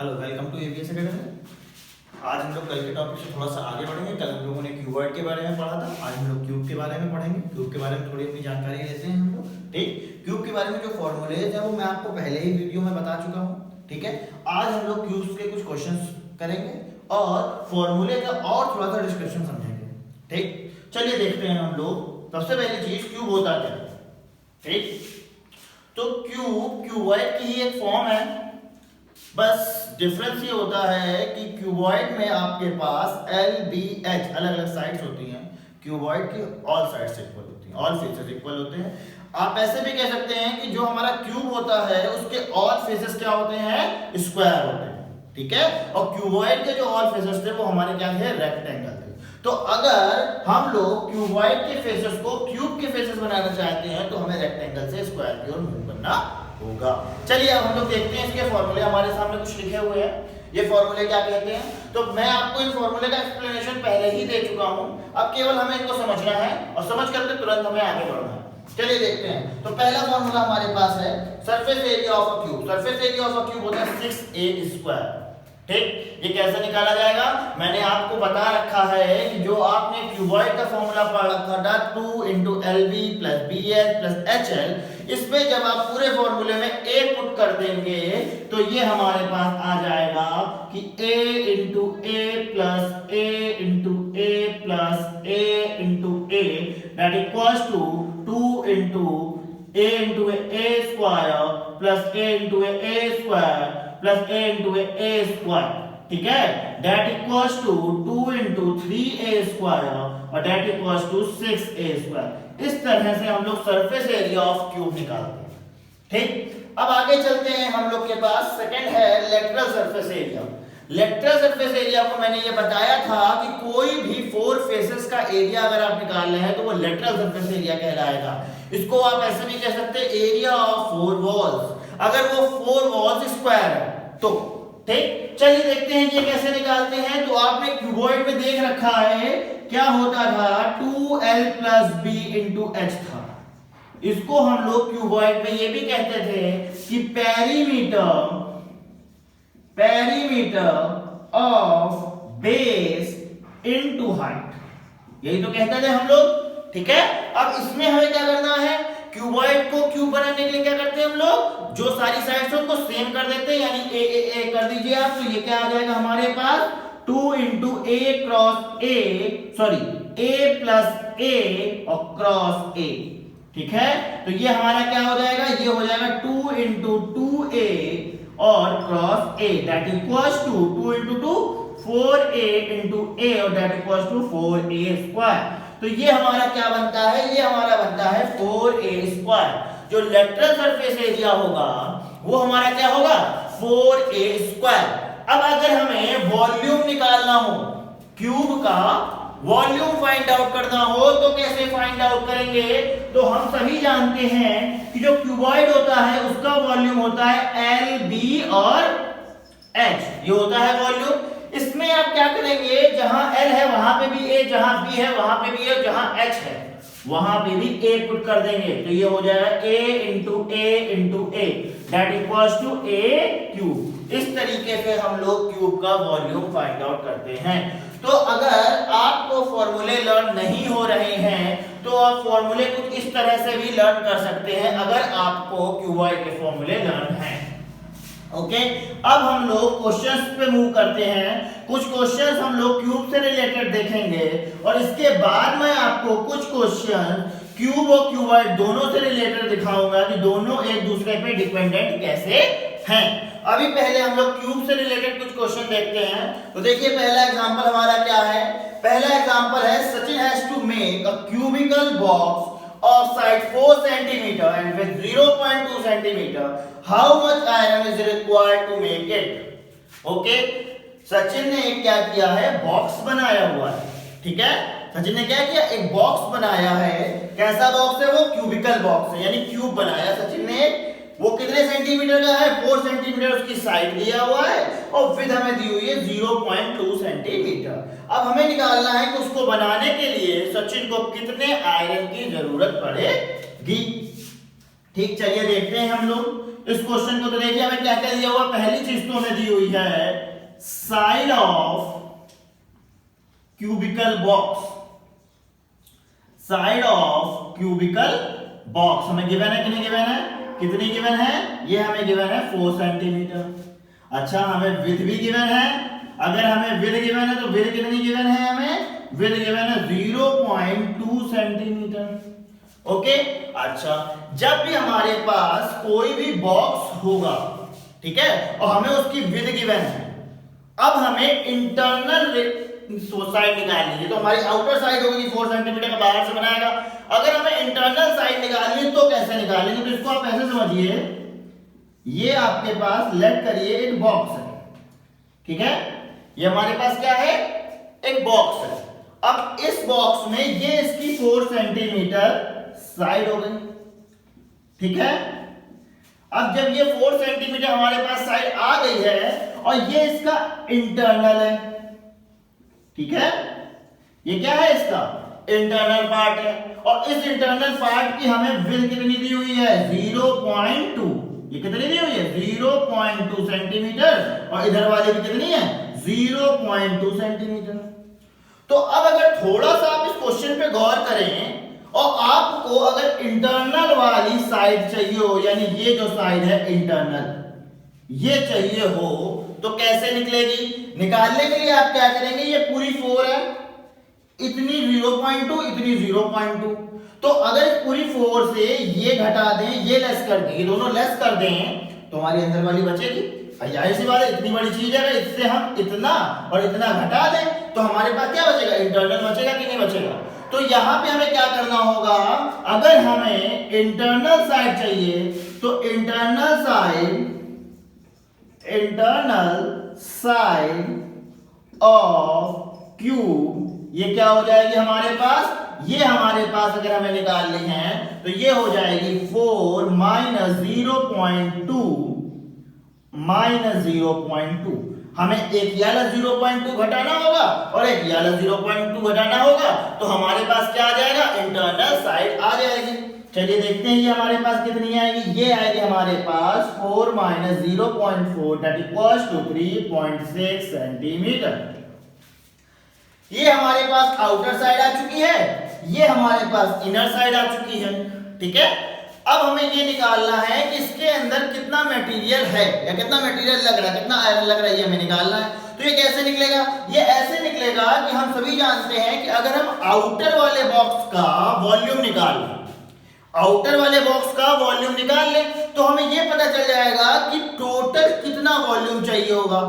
Hello welcome to ABS academy. आज हम लोग कल के टॉपिक से थोड़ा सा आगे बढ़ेंगे। कल हम लोगों ने क्यूबॉइड के बारे में पढ़ा था, आज हम लोग क्यूब के बारे में पढ़ेंगे। क्यूब के बारे में थोड़ी अपनी जानकारी लेते हैं हम लोग। ठीक, क्यूब के बारे में जो फॉर्मूलेज है वो मैं आपको पहले ही वीडियो में बता चुका हूँ। ठीक है, आज हम लोग क्यूब्स के कुछ क्वेश्चंस करेंगे और फॉर्मूले का और थोड़ा सा डिस्कशन समझेंगे। ठीक, चलिए देखते हैं हम लोग। सबसे पहली चीज, क्यूब होता क्या है। ठीक, तो क्यूब क्यूबॉइड की ही एक फॉर्म है, बस डिफरेंस ये होता है कि क्यूबॉइड में आपके पास एल बी एच अलग अलग साइड्स होती हैं, क्यूबॉइड की ऑल साइड्स इक्वल होती हैं, ऑल फेसेस इक्वल होते हैं। आप ऐसे भी कह सकते हैं कि जो हमारा क्यूब होता है उसके ऑल फेसेस क्या होते हैं, स्क्वायर होते हैं। ठीक है, और क्यूबॉइड के जो ऑल फेसेस थे वो हमारे क्या थे, रेक्टेंगल थे। तो अगर हम लोग क्यूबॉइड के फेसेस को क्यूब के फेसेस बनाना चाहते हैं तो हमें रेक्टेंगल से स्क्वायर की ओर मूव करना होगा। चलिए अब हम लोग देखते हैं इसके फॉर्मूले। हमारे सामने कुछ लिखे हुए हैं, ये फॉर्मूले क्या कहते हैं। तो मैं आपको इन फॉर्मूले का एक्सप्लेनेशन पहले ही दे चुका हूं, अब केवल हमें इनको समझना है और समझ करके तुरंत हमें आगे बढ़ना है। चलिए देखते हैं। तो पहला फॉर्मूला हमारे पास है surface area of a cube. Surface area of a cube होता है 6a²। ठीक, ये कैसे निकाला जाएगा, मैंने आपको बता रखा है कि जो आपने क्यूबॉइड का फॉर्मूला पढ़ रखा था 2 × LB + BH + HL, इसमें जब आप पूरे फॉर्मूले में a पुट कर देंगे तो ये हमारे पास आ जाएगा कि a × a + a × a + a × a that equals to 2 × a × a² + a × a² plus a × a²। ठीक है, that equals to 2 × 3a² और that equals to 6a²। इस तरह से हम लोग सरफेस एरिया ऑफ क्यूब निकालते हैं। ठीक, अब आगे चलते हैं। हम लोग के पास सेकंड है lateral surface area. Lateral surface area को मैंने ये बताया था कि कोई भी 4 फेसेस का एरिया अगर आप निकाल रहे हैं तो वो लेटरल सरफेस एरिया कहलाएगा। इसको आप ऐसे भी कह सकते हैं एरिया ऑफ 4 वॉल्स, अगर वो 4 वॉल्स स्क्वायर है तो। ठीक, चलिए देखते हैं ये कैसे निकालते हैं। तो आपने क्यूबॉइड में देख रखा है क्या होता था, 2l + b × h था। इसको हम लोग क्यूबॉइड में ये भी कहते थे कि perimeter of base into height, यही तो कहते थे हम लोग। ठीक है, अब इसमें हमें क्या करना है, क्यूबॉइड को क्यूब बनाने के लिए क्या करते हैं हम लोग, जो सारी साइड्स हैं उनको सेम कर देते हैं, यानी ए कर दीजिए आप। तो ये क्या आ जाएगा हमारे पास, 2 × a × a, sorry a + a और क्रॉस a। ठीक है, तो ये हमारा क्या हो जाएगा, ये हो जाएगा 2 × 2a और cross a, that equals to 2 × 2 4a × a और दैट इक्वल्स टू 4a²। तो ये हमारा क्या बनता है, ये हमारा बनता है 4a²। जो लेटरल सरफेस एरिया होगा वो हमारा क्या होगा, 4a²। अब अगर हमें वॉल्यूम निकालना हो, क्यूब का वॉल्यूम फाइंड आउट करना हो तो कैसे फाइंड आउट करेंगे। तो हम सभी जानते हैं कि जो क्यूबॉइड होता है उसका वॉल्यूम होता है L, B और H, ये होता है वॉल्यूम। इसमें आप क्या करेंगे, जहां L है वहां पे भी A, जहां B है वहां पे भी A, जहां H है वहां पे भी A पुट कर देंगे। तो ये हो जाएगा A × A × A that equals to A³। इस तरीके से हम लोग क्यूब का वॉल्यूम फाइंड आउट करते हैं। तो अगर आपको फॉर्मूले लर्न नहीं हो रहे हैं तो आप फॉर्मूले कुछ इस तरह से भी लर्न कर सकते हैं, अगर आपको क्यूबॉइड के फॉर्मूले लर्न हैं। ओके, अब हम लोग क्वेश्चंस पे मूव करते हैं। कुछ क्वेश्चंस हम लोग क्यूब से रिलेटेड देखेंगे और इसके बाद मैं आपको कुछ क्वेश्चन क्यूब और क्यूबॉइड दोनों से रिलेटेड दिखाऊंगा कि दोनों एक दूसरे पे डिपेंडेंट कैसे हैं। अभी पहले हम लोग क्यूब से रिलेटेड कुछ क्वेश्चन देखते हैं। तो देखिए पहला एग्जांपल हमारा क्या है, पहला एग्जांपल है Sachin has to make a cubical box of side 4 cm and with 0.2 cm. How much iron is required to make it? Okay, Sachin ने क्या किया है, बॉक्स बनाया हुआ है। ठीक है, सचिन ने क्या किया, एक बॉक्स बनाया है। कैसा बॉक्स है वो, क्यूबिकल बॉक्स है, यानी क्यूब बनाया सचिन ने। वो कितने सेंटीमीटर का है, 4 सेंटीमीटर उसकी साइड दिया हुआ है और विड्थ हमें दी हुई है 0.2 सेंटीमीटर। अब हमें निकालना है कि उसको बनाने के लिए सचिन को कितने आयरन की जरूरत पड़ेगी। ठीक, चलिए देखते हैं हम लोग इस क्वेश्चन को। तो देखिए हमें क्या क्या दिया हुआ, पहली चीज तो हमें दी हुई है side of cubical box, side of cubical box हमें गिवन है कि नहीं गिवन है, कितनी गिवन है, ये हमें गिवन है 4 सेंटीमीटर। अच्छा हमें विड्थ भी गिवन है, अगर हमें विड्थ गिवन है तो विड्थ कितनी गिवन है, हमें विड्थ गिवन है 0.2 सेंटीमीटर। ओके, अच्छा जब भी हमारे पास कोई भी बॉक्स होगा, ठीक है, और हमें उसकी विड्थ गिवन है, अब हमें इंटरनल साइड निकालनी है, तो हमारी आउटर साइड होगी 4 सेंटीमीटर का, बाहर से बनाएगा। अगर हमें इंटरनल साइड निकालनी है तो कैसे निकालेंगे, तो इसको आप ऐसे समझिए, ये आपके पास लेट करिए एक बॉक्स है, ठीक है, ये हमारे पास क्या है, एक बॉक्स है। अब इस बॉक्स में ये इसकी 4 सेंटीमीटर साइड हो गई, ठीक है। अब जब ये 4 सेंटीमीटर हमारे पास साइड आ गई है और ये इसका इंटरनल है, ठीक है, ये क्या है, इसका इंटरनल पार्ट है, और इस इंटरनल पार्ट की हमें विड्थ कितनी दी हुई है 0.2, ये कितनी दी हुई है 0.2 सेंटीमीटर, और इधर वाली भी कितनी है 0.2 सेंटीमीटर। तो अब अगर थोड़ा सा आप इस क्वेश्चन पे गौर करें और आपको अगर इंटरनल वाली साइड चाहिए हो, यानी ये जो साइड है इंटरनल ये चाहिए हो, तो कैसे निकलेगी, निकालने के लिए आप क्या करेंगे, ये पूरी 4 है, इतनी 0.2, इतनी 0.2, तो अगर पूरी 4 से ये घटा दें, ये लेस कर दें, ये दोनों लेस कर दें, तो हमारी अंदर वाली बचेगी। जाहिर सी बात है, इतनी बड़ी चीज है, इससे हम इतना और इतना घटा दें तो हमारे पास क्या बचेगा, इंटरनल बचेगा कि नहीं बचेगा। तो यहां पे हमें क्या करना होगा, अगर हमें इंटरनल साइड चाहिए तो इंटरनल साइड ऑफ क्यूब, ये क्या हो जाएगी हमारे पास, ये हमारे पास अगर हमें निकालनी है तो ये हो जाएगी 4 माइनस 0.2 हमें एक ये वाला 0.2 घटाना होगा और एक ये वाला 0.2 घटाना होगा, तो हमारे पास क्या आ जाएगा, इंटरनल साइड आ जाएगी। चलिए देखते हैं ये हमारे पास कितनी आएगी, ये आएगी हमारे पास 4 minus 0.4 that equals to 3.6 centimetre. ये हमारे पास आउटर साइड आ चुकी है, ये हमारे पास इनर साइड आ चुकी है, ठीक है। अब हमें ये निकालना है कि इसके अंदर कितना मटेरियल है या कितना मटेरियल लग रहा है, कितना आयरन लग रहा है, ये हमें निकालना है। तो ये कैसे निकलेगा, ये ऐसे निकलेगा कि हम सभी जानते हैं कि अगर हम आउटर वाले बॉक्स का वॉल्यूम निकाल लें, आउटर वाले बॉक्स का वॉल्यूम निकाल लें, तो हमें ये पता चल जाएगा कि टोटल कितना वॉल्यूम चाहिए होगा।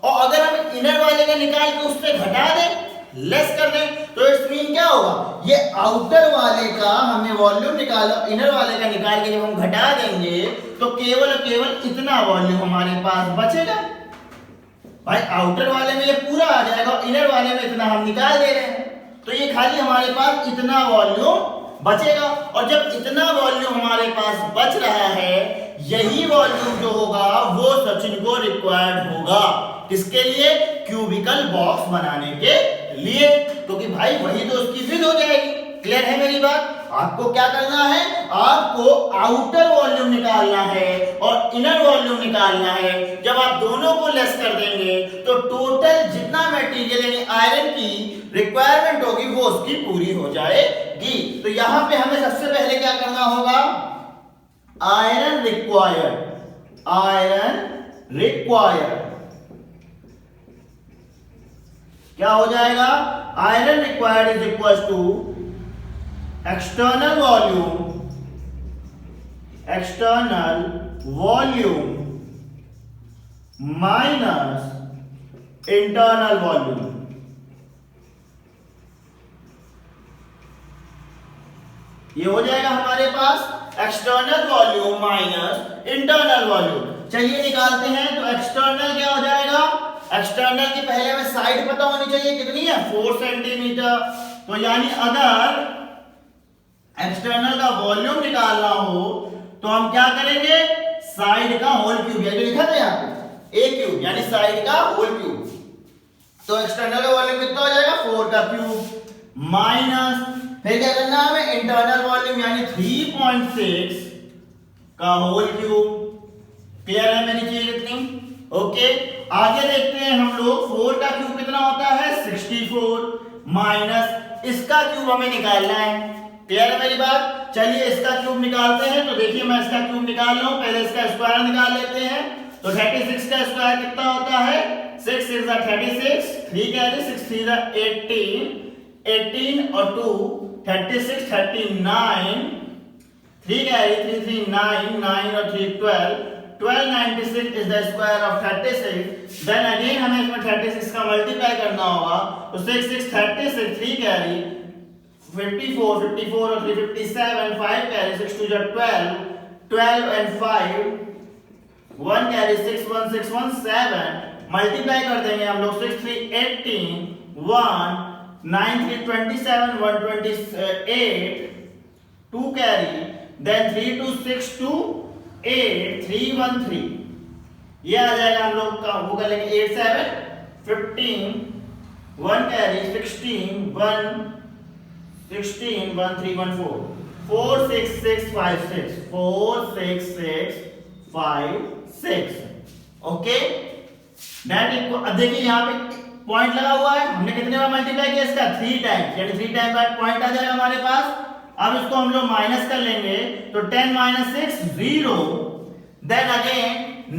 और अगर हम इनर वाले का निकाल के उससे घटा दें, लेस कर दें, तो इट्स मीन क्या होगा, ये आउटर वाले का हमने वॉल्यूम निकाला, इनर वाले का निकाल के जब हम घटा देंगे तो केवल और केवल इतना वॉल्यूम हमारे पास बचेगा। भाई आउटर वाले में ये पूरा आ जाएगा और इनर वाले में इतना हम निकाल दे रहे हैं, तो ये खाली हमारे पास इतना वॉल्यूम बचेगा। और जब इतना वॉल्यूम हमारे पास बच रहा है, यही वॉल्यूम जो होगा वो सचिन को रिक्वायर्ड होगा, किसके लिए, क्यूबिकल बॉक्स बनाने के लिए, क्योंकि भाई वही तो उसकी विड्थ हो जाएगी। क्लियर है मेरी बात, आपको क्या करना है, आपको आउटर वॉल्यूम निकालना है और इनर वॉल्यूम निकालना है। जब आप दोनों को लेस कर देंगे तो टोटल जितना मटेरियल यानी आयरन की रिक्वायरमेंट होगी वो उसकी पूरी हो जाएगी। तो यहां पे हमें सबसे पहले क्या करना होगा, आयरन रिक्वायर्ड क्या हो जाएगा, iron required is equal to external volume minus internal volume. ये हो जाएगा हमारे पास external volume minus internal volume. चलिए निकालते हैं, तो एक्सटर्नल क्या हो जाएगा, एक्सटर्नल की पहले हमें साइड पता होनी चाहिए, कितनी है 4 सेंटीमीटर। तो यानी अगर एक्सटर्नल का वॉल्यूम निकालना हो तो हम क्या करेंगे, साइड का होल क्यूब, ये जो लिखा था यहाँ पे ए क्यूब यानी साइड का होल क्यूब। तो एक्सटर्नल का वॉल्यूम कितना हो जाएगा 4 का क्यूब माइनस, फिर क्या करना है हमें, इंटरनल वॉल्यूम यानी 3.6 का होल क्यूब। क्लियर है मेरी चीज इतनी? ओके, आगे देखते हैं हम लोग 4 का क्यूब कितना होता है 64 माइनस इसका क्यूब हमें निकालना है। क्लियर है मेरी बात? चलिए इसका क्यूब निकालते हैं। तो देखिए मैं इसका क्यूब निकाल रहा हूं, पहले इसका स्क्वायर निकाल लेते हैं। तो 36 का स्क्वायर कितना होता है 6 6 36, 3 कैरी 6 3 18, 18 और 2 36 39, 3 कैरी 3 3 9, 9 और 3 12, 1296 is the square of 36। Then again हमें इसमें 36 का मल्टीप्लाई करना होगा। तो 6 6 36, 3 कैरी 54, 54 और 3 57, 5 कैरी 6 2 12, 12 and 5, 1 कैरी 6 1 6 1 7, मल्टीप्लाई कर देंगे हम लोग 6 3 18, 1 9 3 27, 128, 2 कैरी, then 3 2 6 2 8 3 1 3, ये आ जाएगा हम लोग का वो कर लेंगे 8 7 15, 1 कैरी 16 1 16 1 3 1 4, 4 6 6 5 6, 4 6 6 5 6। ओके, दैट इक्वल, अब देखिए यहाँ पे पॉइंट लगा हुआ है, हमने कितने बार मल्टीप्लाई किया इसका 3 टाइम्स, यानी 3 टाइम बाद पॉइंट आ जाएगा हमारे पास। अब इसको हम लोग माइनस कर लेंगे। तो 10 - 6 0, then again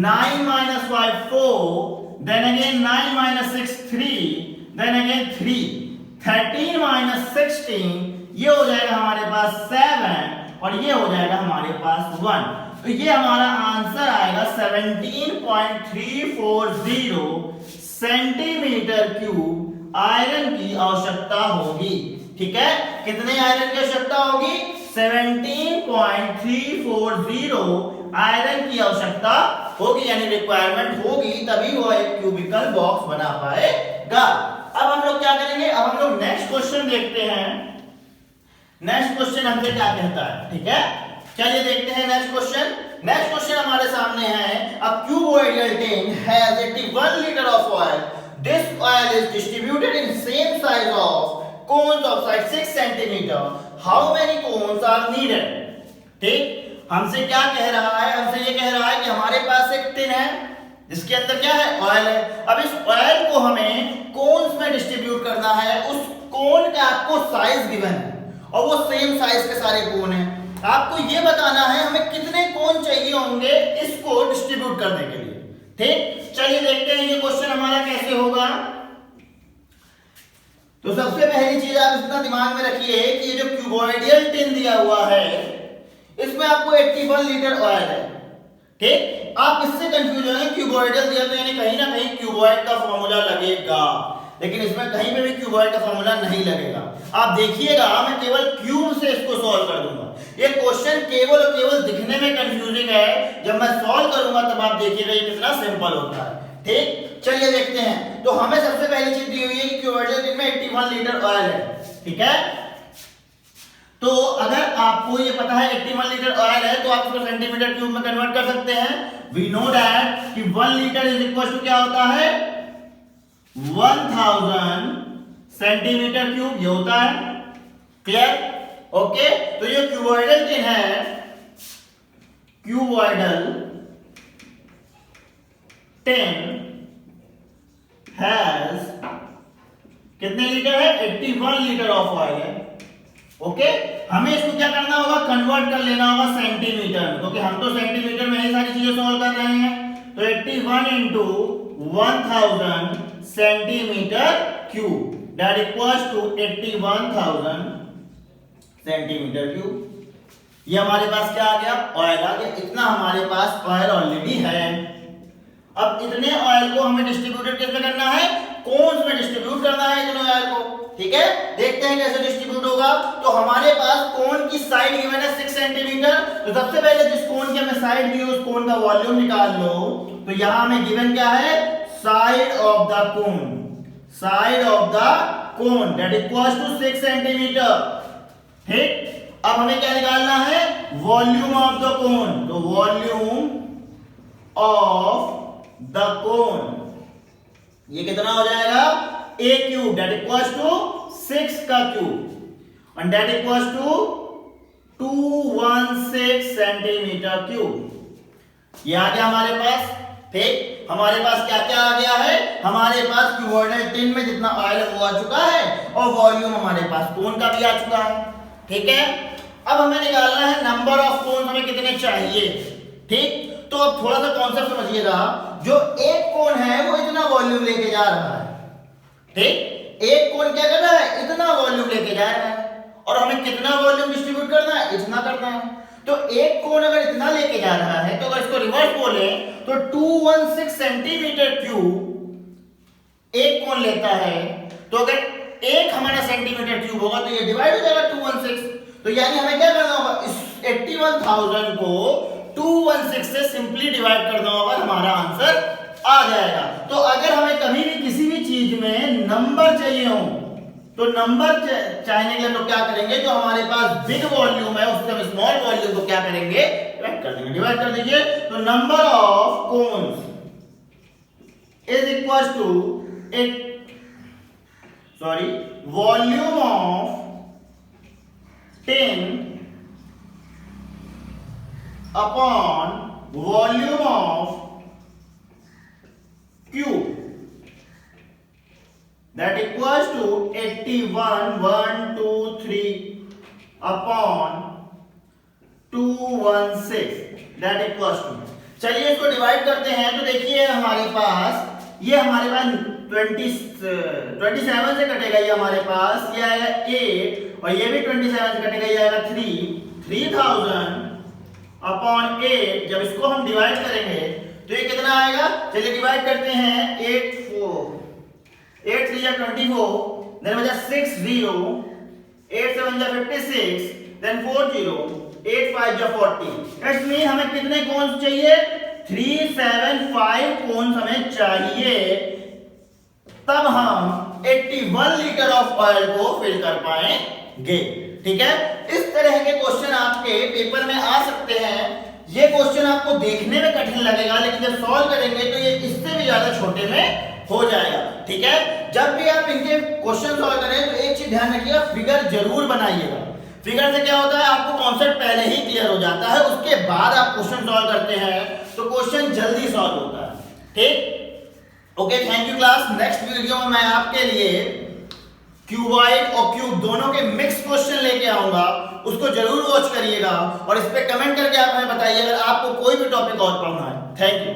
9 - 5 4, then again 9 - 6 3, then again 3, 13 - 16, ये हो जाएगा हमारे पास 7 और ये हो जाएगा हमारे पास 1। तो ये हमारा आंसर आएगा 17.340 सेंटीमीटर क्यूब आयरन की आवश्यकता होगी। ठीक है, कितने आयरन की आवश्यकता होगी 17.340 आयरन की आवश्यकता होगी, यानी रिक्वायरमेंट होगी, तभी वो एक क्यूबिकल बॉक्स बना पाएगा। अब हम लोग क्या करेंगे, अब हम लोग नेक्स्ट क्वेश्चन देखते हैं। नेक्स्ट क्वेश्चन हमसे क्या कहता है, ठीक है, चलिए देखते हैं नेक्स्ट क्वेश्चन। नेक्स्ट क्वेश्चन हमारे सामने है, a cuboidal tin has 81 litre of oil, this oil is distributed in same size of cones of size 6 centimeter, how many cones are needed। ठीक, हमसे क्या कह रहा है, हमसे ये कह रहा है कि हमारे पास एक टिन है जिसके अंदर क्या है ऑयल है। अब इस ऑयल को हमें कोन्स में डिस्ट्रीब्यूट करना है। उस कोन का आपको साइज गिवन है और वो सेम साइज के सारे कोन हैं। आपको ये बताना है हमें कितने कोन चाहिए होंगे इसको डिस्ट्रीब्यूट करने के लिए। ठीक, चलिए देखते हैं ये क्वेश्चन हमारा कैसे होगा। तो सबसे पहली चीज आप इतना दिमाग में रखिए कि ये जो क्यूबॉइडल टिन दिया हुआ है इसमें आपको 81 लीटर ऑयल है। ठीक, आप इससे कंफ्यूज हो गए, क्यूबॉइडल दिया तो यानी कहीं ना कहीं क्यूबॉइड का फॉर्मूला लगेगा, लेकिन इसमें कहीं पे भी क्यूबॉइड का फॉर्मूला नहीं लगेगा। आप देखिएगा मैं केवल क्यूब से इसको सॉल्व कर दूंगा। ये क्वेश्चन केवल और केवल दिखने में कंफ्यूजिंग है, जब मैं सॉल्व करूंगा तब आप देखिएगा ये कितना सिंपल होता है। ठीक, चलिए देखते हैं। तो हमें सबसे पहली चीज दी हुई है कि क्यूबॉइडल टिन में 81 लीटर ऑयल है। ठीक है, तो अगर आपको ये पता है 81 लीटर ऑयल है तो आप इसको सेंटीमीटर क्यूब में कन्वर्ट कर सकते हैं। वी नो दैट कि 1 लीटर इज इक्वल टू क्या होता है 1000 सेंटीमीटर क्यूब, ये होता है। क्लियर? ओके, तो ये क्यूबॉइडल टिन है, क्यूबॉइडल टिन हैज कितने लीटर है 81 लीटर ऑफ ऑयल है। ओके, हमें इसको क्या करना होगा कन्वर्ट कर लेना होगा सेंटीमीटर में, क्योंकि हम तो सेंटीमीटर में ही सारी चीजें सॉल्व कर रहे हैं। तो 81 into 1000 centimetre cube that equals to 81,000 centimetre cube. ये हमारे पास क्या आ गया ऑयल आ गया। इतना हमारे पास ऑयल ऑलरेडी है। अब इतने ऑयल को हमें डिस्ट्रीब्यूटेड किस में करना है कोन्स में डिस्ट्रीब्यूट करना है इतने ऑयल को। ठीक है, देखते हैं कैसे डिस्ट्रीब्यूट होगा। तो हमारे पास कोन की साइड गिवन है 6 सेंटीमीटर। तो सबसे पहले जिस कोन की हमें साइड दी है उस कोन का वॉल्यूम निकाल लो। तो यहां हमें गिवन क्या है side of the cone, side of the cone that equals to 6 centimetre. ठीक, अब हमें क्या निकालना है वॉल्यूम ऑफ द कोन। तो वॉल्यूम ऑफ द कोन ये कितना हो जाएगा a cube that equals to 6 का cube and that equals to 216 centimetre cube. ये आ गया हमारे पास। ठीक, हमारे पास क्या क्या आ गया है, हमारे पास क्यूबॉइडल टिन में जितना ऑयल वो आ चुका है और वॉल्यूम हमारे पास कोन का भी आ चुका है। ठीक है, अब हमें निकालना है नंबर ऑफ कोन हमें कितने चाहिए। ठीक, तो अब थोड़ा सा कॉन्सेप्ट समझिएगा। जो एक कोन है वो इतना वॉल्यूम लेके जा रहा है। ठीक, एक कोन क्या कर रहा है, इतना वॉल्यूम लेके जा रहा है, और हमें कितना वॉल्यूम डिस्ट्रीब्यूट करना है, इतना करना है। तो एक कोन अगर इतना लेके जा रहा है तो अगर इसको रिवर्स बोले तो 216 सेंटीमीटर क्यूब एक कोन लेता है। तो अगर एक हमारा सेंटीमीटर क्यूब होगा तो ये डिवाइड हो जाएगा 216। तो यानी हमें क्या करना होगा, इस 81,000 को 216 से सिंपली डिवाइड करना होगा, हमारा आंसर आ जाएगा। तो अगर हमें कभी भी किसी भी चीज में नंबर चाहिए हो तो नंबर चाहने के लिए तो क्या करेंगे, जो हमारे पास बिग वॉल्यूम है उससे हम स्मॉल वॉल्यूम को क्या करेंगे, डिवाइड कर देंगे। डिवाइड कर दीजिए, तो number of cones is equal to volume of tin upon volume of cube, that equals to 81,123 upon 216 that equals to, चलिए इसको डिवाइड करते हैं। तो देखिए हमारे पास ये 27 से कटेगा, ये हमारे पास ये आएगा 8 और ये भी 27 से कटेगा, ये आएगा 3000 अपॉन 8। जब इसको हम डिवाइड करेंगे तो ये कितना आएगा, चलिए डिवाइड करते हैं। 8 3 या 24, then बचा 6 0, 8 7 जा 56, then 4 0, 8 5 जा 40। इट्स मीन हमें कितने कोन्स चाहिए, 375 कोन्स हमें चाहिए, तब हम 81 लीटर ऑफ ऑयल को फिल कर पाएंगे। ठीक है, इस तरह के क्वेश्चन आपके पेपर में आ सकते हैं। ये क्वेश्चन आपको देखने में कठिन लगेगा, लेकिन जब सॉल्व करेंगे तो ये इससे भी ज्यादा छोटे में हो जाएगा। ठीक है, जब भी आप इनके क्वेश्चन सॉल्व करें तो एक चीज ध्यान रखिएगा, फिगर जरूर बनाइएगा। फिगर से क्या होता है, आपको कॉन्सेप्ट पहले ही क्लियर हो जाता है, उसके बाद आप क्वेश्चन सॉल्व करते हैं तो क्वेश्चन जल्दी सॉल्व होता है। ठीक, okay, thank you class. Next video में मैं आपके लिए क्यूबॉइड और क्यूब दोनों के मिक्स क्वेश्चन लेके आऊंगा, उसको जरूर वॉच करिएगा और इस पे कमेंट करके आप हमें बताइए अगर आपको कोई भी टॉपिक और पढ़ना है। Thank you.